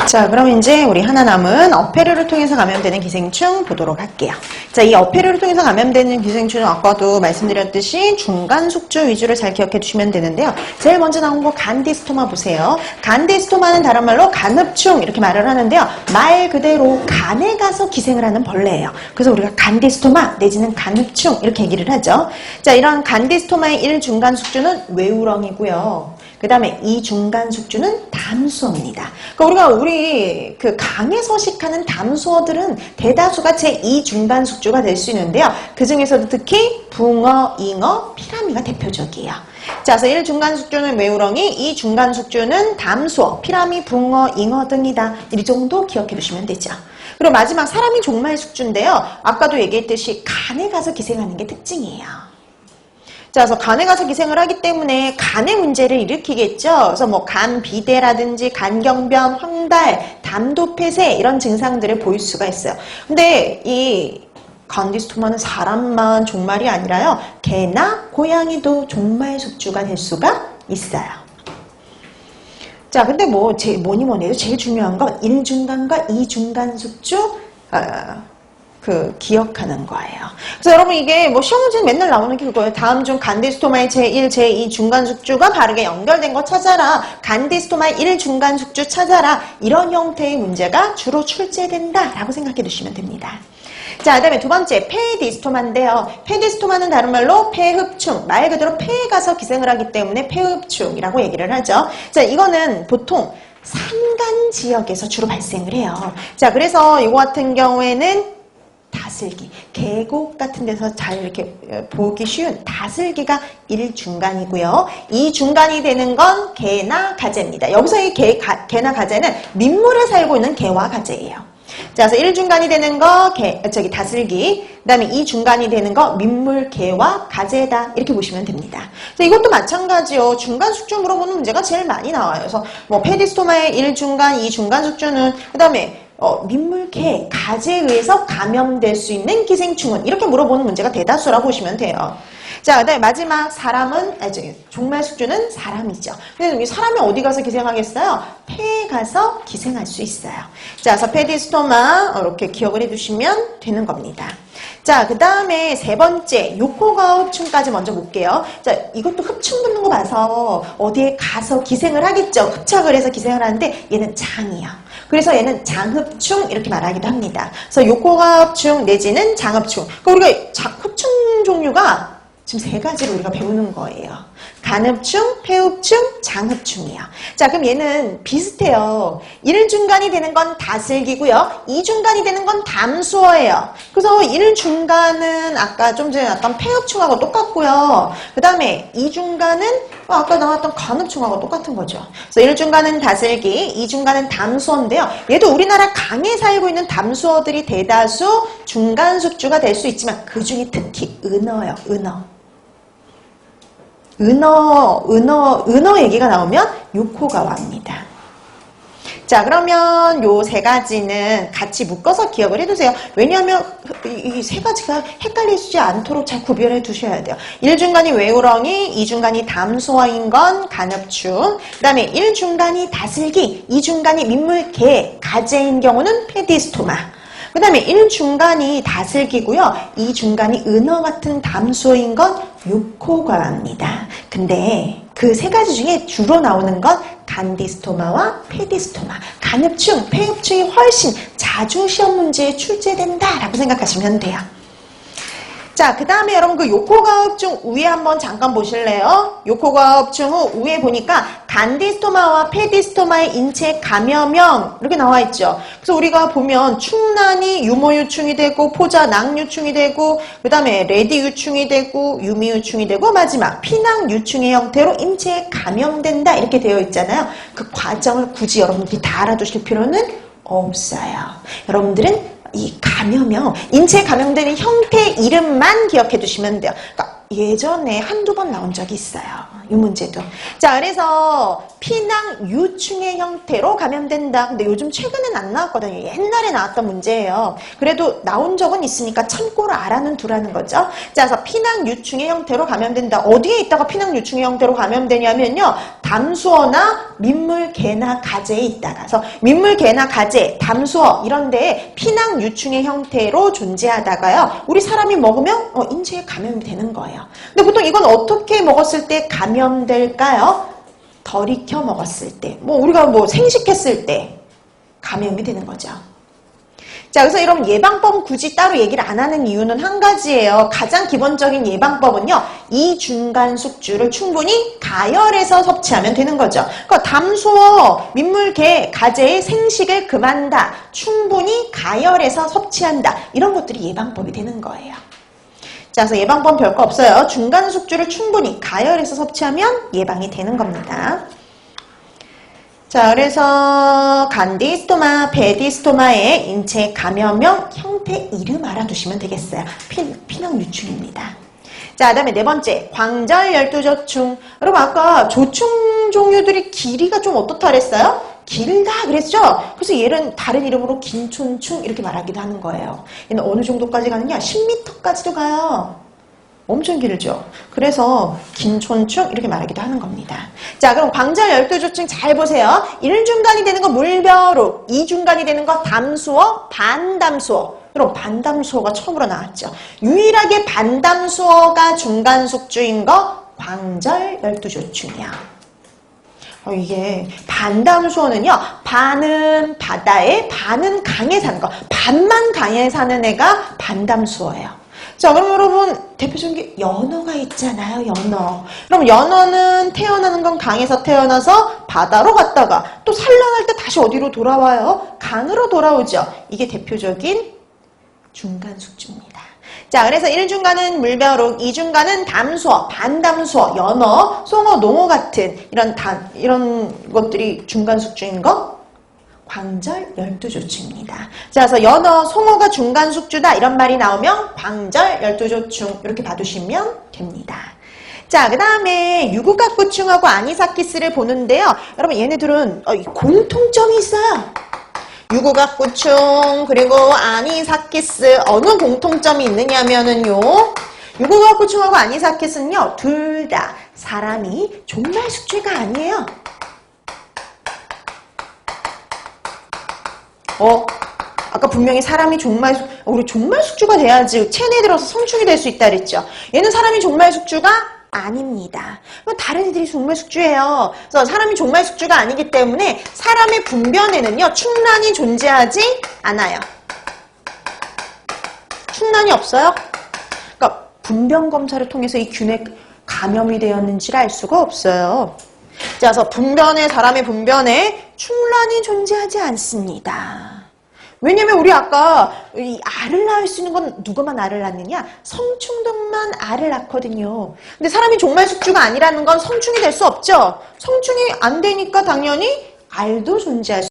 자, 그럼 이제 우리 하나 남은 어패류를 통해서 감염되는 기생충 보도록 할게요. 자, 이 어패류를 통해서 감염되는 기생충은 아까도 말씀드렸듯이 중간 숙주 위주로 잘 기억해 주시면 되는데요. 제일 먼저 나온 거 간디스토마 보세요. 간디스토마는 다른 말로 간흡충 이렇게 말을 하는데요. 말 그대로 간에 가서 기생을 하는 벌레예요. 그래서 우리가 간디스토마 내지는 간흡충 이렇게 얘기를 하죠. 자, 이런 간디스토마의 1중간 숙주는 외우렁이고요. 그 다음에 2중간 숙주는 담수어입니다. 그러니까 우리 그 강에 서식하는 담수어들은 대다수가 제2중간 숙주가 될 수 있는데요. 그 중에서도 특히 붕어, 잉어, 피라미가 대표적이에요. 자, 그래서 1중간 숙주는 외우렁이, 2중간 숙주는 담수어, 피라미, 붕어, 잉어 등이다. 이 정도 기억해 두시면 되죠. 그리고 마지막 사람이 종말 숙주인데요. 아까도 얘기했듯이 간에 가서 기생하는 게 특징이에요. 자, 그래서 간에 가서 기생을 하기 때문에 간의 문제를 일으키겠죠. 그래서 뭐 간비대라든지 간경변, 황달, 담도폐쇄 이런 증상들을 보일 수가 있어요. 근데 이 간디스토마는 사람만 종말이 아니라요. 개나 고양이도 종말 숙주가 될 수가 있어요. 자, 근데 뭐니 해도 제일 중요한 건 1중간과 2중간 숙주 기억하는 거예요. 그래서 여러분 이게 시험 문제는 맨날 나오는 게 그거예요. 다음 중 간디스토마의 제1, 제2 중간 숙주가 바르게 연결된 거 찾아라. 간디스토마의 1 중간 숙주 찾아라. 이런 형태의 문제가 주로 출제된다 라고 생각해 두시면 됩니다. 자, 그 다음에 두 번째 폐디스토마인데요. 폐디스토마는 다른 말로 폐흡충, 말 그대로 폐에 가서 기생을 하기 때문에 폐흡충이라고 얘기를 하죠. 자, 이거는 보통 산간 지역에서 주로 발생을 해요. 자, 그래서 이거 같은 경우에는 다슬기, 계곡 같은 데서 잘 이렇게 보기 쉬운 다슬기가 1중간이고요. 2중간이 되는 건 개나 가재입니다. 여기서 이 개나 가재는 민물에 살고 있는 개와 가재예요. 자, 그래서 1중간이 되는 거 다슬기, 그 다음에 2중간이 되는 거 민물 개와 가재다. 이렇게 보시면 됩니다. 그래서 이것도 마찬가지요. 중간 숙주 물어보는 문제가 제일 많이 나와요. 그래서 폐디스토마의 1중간, 2중간 숙주는 그 다음에 민물개, 가재에 의해서 감염될 수 있는 기생충은 이렇게 물어보는 문제가 대다수라고 보시면 돼요. 자, 그다음에 마지막 종말 숙주는 사람이죠. 근데 사람이 어디 가서 기생하겠어요? 폐에 가서 기생할 수 있어요. 자, 그래서 폐디스토마 이렇게 기억을 해두시면 되는 겁니다. 자, 그 다음에 세 번째 요코가 흡충까지 먼저 볼게요. 자, 이것도 흡충 붙는 거 봐서 어디에 가서 기생을 하겠죠. 흡착을 해서 기생을 하는데 얘는 장이요. 그래서 얘는 장흡충 이렇게 말하기도 합니다. 그래서 요코가 흡충 내지는 장흡충. 그러니까 우리가 흡충 종류가 지금 3가지로 우리가 배우는 거예요. 간흡충, 폐흡충, 장흡충이요. 자, 그럼 얘는 비슷해요. 1중간이 되는 건 다슬기고요. 2중간이 되는 건 담수어예요. 그래서 1중간은 아까 좀 전에 나왔던 폐흡충하고 똑같고요. 그 다음에 2중간은 아까 나왔던 간흡충하고 똑같은 거죠. 그래서 1중간은 다슬기, 2중간은 담수어인데요. 얘도 우리나라 강에 살고 있는 담수어들이 대다수 중간 숙주가 될 수 있지만 그 중에 특히 은어요. 은어 얘기가 나오면 요코가 옵니다. 자, 그러면 요 3가지는 같이 묶어서 기억을 해두세요. 왜냐하면 이 3가지가 헷갈리지 않도록 잘 구별해 두셔야 돼요. 1중간이 외우렁이, 2중간이 담수어인 건 간흡충, 그 다음에 1중간이 다슬기, 2중간이 민물개, 가재인 경우는 폐디스토마. 그 다음에 1중간이 다슬기고요. 2중간이 은어 같은 담수어인 건 요코과입니다. 근데 그 3가지 중에 주로 나오는 건 간디스토마와 폐디스토마, 간흡충, 폐흡충이 훨씬 자주 시험 문제에 출제된다라고 생각하시면 돼요. 자, 그 다음에 여러분 그 요코가흡충 위에 한번 잠깐 보실래요? 요코가흡충 후 위에 보니까 간디스토마와 폐디스토마의 인체 감염형 이렇게 나와 있죠. 그래서 우리가 보면 충난이 유모유충이 되고 포자 낭유충이 되고 그 다음에 레디유충이 되고 유미유충이 되고 마지막 피낭유충의 형태로 인체에 감염된다 이렇게 되어 있잖아요. 그 과정을 굳이 여러분들이 다 알아두실 필요는 없어요. 여러분들은 이 감염형, 인체에 감염되는 형태 이름만 기억해 두시면 돼요. 그러니까 예전에 한두 번 나온 적이 있어요. 이 문제도. 자, 그래서 피낭 유충의 형태로 감염된다. 근데 요즘 최근엔 안 나왔거든요. 옛날에 나왔던 문제예요. 그래도 나온 적은 있으니까 참고로 알아는 두라는 거죠. 자, 그래서 피낭 유충의 형태로 감염된다. 어디에 있다가 피낭 유충의 형태로 감염되냐면요. 담수어나 민물, 개나 가재에 있다가. 그래서 민물, 개나 가재, 담수어 이런 데에 피낭 유충의 형태로 존재하다가요. 우리 사람이 먹으면 인체에 감염이 되는 거예요. 근데 보통 이건 어떻게 먹었을 때 감염될까요? 덜 익혀 먹었을 때, 우리가 생식했을 때 감염이 되는 거죠. 자, 그래서 이런 예방법 굳이 따로 얘기를 안 하는 이유는 한 가지예요. 가장 기본적인 예방법은요, 이 중간 숙주를 충분히 가열해서 섭취하면 되는 거죠. 그러니까 담수어, 민물개, 가재의 생식을 금한다. 충분히 가열해서 섭취한다. 이런 것들이 예방법이 되는 거예요. 자, 그래서 예방법 별거 없어요. 중간 숙주를 충분히 가열해서 섭취하면 예방이 되는 겁니다. 자, 그래서 간디스토마, 베디스토마의 인체 감염형 형태 이름 알아두시면 되겠어요. 피낭 유충입니다. 자, 그다음에 네 번째, 광절 열두조충. 여러분 아까 조충 종류들이 길이가 좀 어떻다 그랬어요? 길다 그랬죠? 그래서 얘는 다른 이름으로 긴촌충 이렇게 말하기도 하는 거예요. 얘는 어느 정도까지 가느냐? 10m까지도 가요. 엄청 길죠? 그래서 긴촌충 이렇게 말하기도 하는 겁니다. 자, 그럼 광절 12조충 잘 보세요. 1중간이 되는 거 물벼룩, 2중간이 되는 거 담수어, 반담수어. 그럼 반담수어가 처음으로 나왔죠. 유일하게 반담수어가 중간 숙주인 거 광절 12조충이야. 이게 반담수어는요, 반은 바다에, 반은 강에 사는 거. 반만 강에 사는 애가 반담수어예요. 자, 그럼 여러분 대표적인 게 연어가 있잖아요. 연어. 그럼 연어는 태어나는 건 강에서 태어나서 바다로 갔다가 또 산란할 때 다시 어디로 돌아와요? 강으로 돌아오죠. 이게 대표적인 중간 숙주입니다. 자, 그래서 1중간은 물벼룩, 2중간은 담수어, 반담수어, 연어, 송어, 농어 같은 이런 것들이 중간 숙주인 거 광절 12조충입니다. 자, 그래서 연어, 송어가 중간 숙주다 이런 말이 나오면 광절 12조충 이렇게 봐두시면 됩니다. 자, 그 다음에 유구각구충하고 아니사키스를 보는데요. 여러분 얘네들은 공통점이 있어요. 유구각구충 그리고 아니사키스 어느 공통점이 있느냐면은요. 유구각구충하고 아니사키스는요. 둘 다 사람이 종말 숙주가 아니에요. 아까 분명히 사람이 우리 종말 숙주가 돼야지 체내에 들어서 성충이 될 수 있다 그랬죠. 얘는 사람이 종말 숙주가 아닙니다. 다른 애들이 종말 숙주예요. 그래서 사람이 종말 숙주가 아니기 때문에 사람의 분변에는요, 충란이 존재하지 않아요. 충란이 없어요. 그러니까 분변 검사를 통해서 이 균에 감염이 되었는지를 알 수가 없어요. 자, 그래서 사람의 분변에 충란이 존재하지 않습니다. 왜냐면 우리 아까 이 알을 낳을 수 있는 건 누구만 알을 낳느냐? 성충동만 알을 낳거든요. 근데 사람이 종말 숙주가 아니라는 건 성충이 될 수 없죠. 성충이 안 되니까 당연히 알도 존재할 수